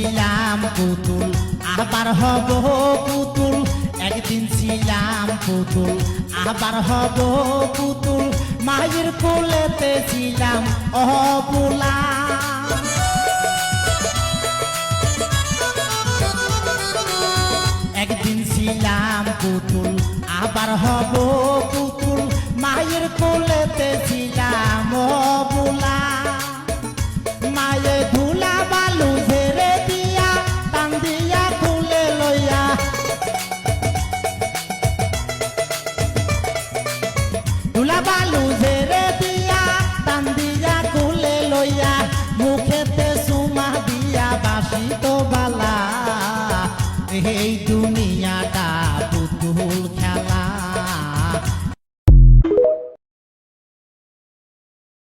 ছিলাম পুতুল আবার হব পুতুল, একদিন ছিলাম পুতুল আবার হব পুতুল, মায়ের কোলেতে ছিলাম অবুলা। একদিন ছিলাম পুতুল আবার হব পুতুল, মায়ের কোলেতে ছিলাম অবুলা। মায়ে ধুলা বালু ঝেড়ে দিয়া টান দিয়া কোলে লইয়া, ধুলা বালু ঝেড়ে দিয়া টান দিয়া কোলে লইয়া, মুখেতে সুমা দিয়া বাসিত বালা। এই